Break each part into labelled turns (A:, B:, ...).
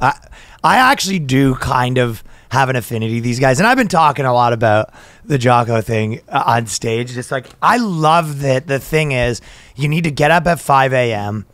A: I actually do kind of have an affinity to these guys. And I've been talking a lot about the Jocko thing on stage. Just like, I love that the thing is you need to get up at 5 a.m.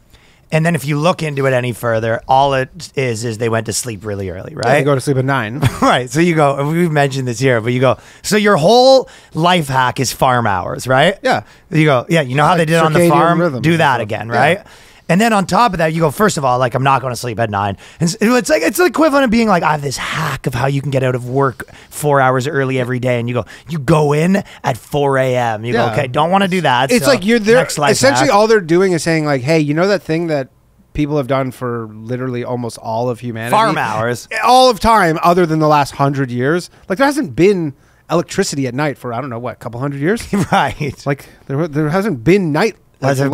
A: And then if you look into it any further, all it is they went to sleep really early, right?
B: Yeah, they go to sleep at 9.
A: Right. So you go, we've mentioned this here, but you go, so your whole life hack is farm hours, right?
B: Yeah.
A: You go, yeah, you know how they did on the farm? Do that again, right? Yeah. And then on top of that, you go, first of all, like, I'm not going to sleep at 9. And it's like, it's the equivalent of being like, I have this hack of how you can get out of work 4 hours early every day. And you go in at 4 a.m. You go, okay, don't want to do that.
B: It's
A: so
B: like you're there. Essentially,
A: hack.
B: all they're doing is saying like, hey, you know that thing that people have done for literally almost all of humanity?
A: Farm hours.
B: All of time other than the last 100 years. Like, there hasn't been electricity at night for, I don't know, what, a couple hundred years?
A: Right.
B: Like, there hasn't been night.
A: That's a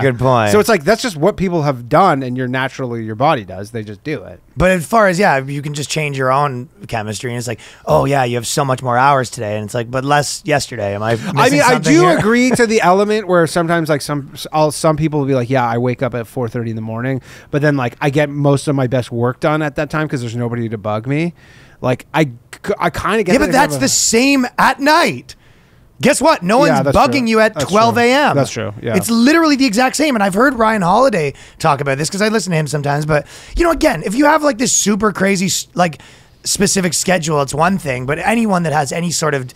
A: good point.
B: So it's like, that's just what people have done, and your body does. They just do it.
A: But as far as, you can just change your own chemistry, and it's like, oh yeah, you have so much more hours today, and it's like, but less yesterday. Am I missing something
B: I do
A: here?
B: agree to the element where sometimes like some people will be like, yeah, I wake up at 4:30 in the morning, but then like I get most of my best work done at that time because there's nobody to bug me. Like I kind of get.
A: Yeah, but that's the same at night. Guess what? No one's bugging you at 12 a.m.
B: That's true. Yeah.
A: It's literally the exact same. And I've heard Ryan Holiday talk about this because I listen to him sometimes. But, again, if you have like this super crazy, like specific schedule, it's one thing. But anyone that has any sort of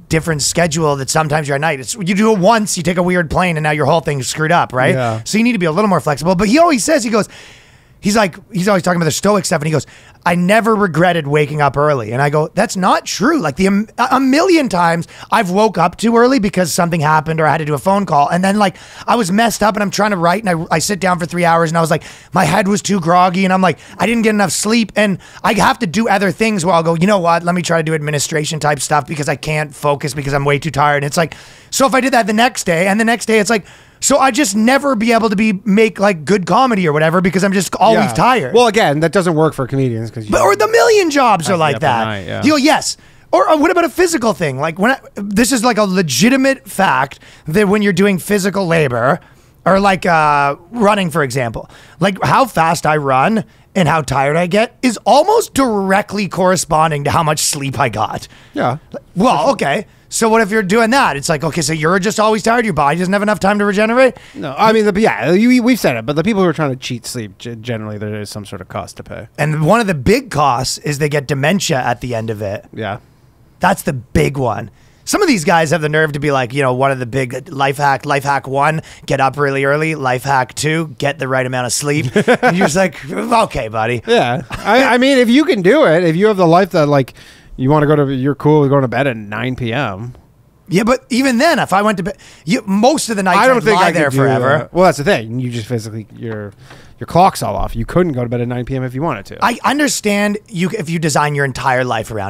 A: different schedule that sometimes you're at night, you do it once, you take a weird plane and now your whole thing's screwed up, right?
B: Yeah.
A: So you need to be a little more flexible. But he always says, he's always talking about the stoic stuff, and he goes, I never regretted waking up early. And I go, that's not true. Like a million times I've woke up too early because something happened or I had to do a phone call. And then like I was messed up and I'm trying to write and I sit down for 3 hours and I was like, my head was too groggy and I'm like, I didn't get enough sleep and I have to do other things where I'll go, you know what? Let me try to do administration type stuff because I can't focus because I'm way too tired. And it's like, so if I did that the next day and the next day, it's like, so I just never be able to make like good comedy or whatever because I'm just always tired.
B: Well, again, that doesn't work for comedians
A: or the million jobs are like that.
B: Night,
A: You go, yes. Or what about a physical thing? Like this is like a legitimate fact that when you're doing physical labor or like running, for example, like how fast I run and how tired I get is almost directly corresponding to how much sleep I got.
B: Yeah.
A: Well, okay. So what if you're doing that? It's like, okay, so you're just always tired. Your body doesn't have enough time to regenerate.
B: No, I mean, we've said it, but the people who are trying to cheat sleep, generally there is some sort of cost to pay.
A: And one of the big costs is they get dementia at the end of it.
B: Yeah.
A: That's the big one. Some of these guys have the nerve to be like, one of the big life hack 1, get up really early. Life hack 2, get the right amount of sleep. And you're just like, okay, buddy.
B: Yeah. I mean, if you can do it, if you have the life that like, you want to you're cool with going to bed at 9 p.m.
A: Yeah, but even then, if I went to bed, most of the nights I'd lie there forever.
B: Well, that's the thing. You just physically, your clock's all off. You couldn't go to bed at 9 p.m. if you wanted to.
A: I understand if you design your entire life around it.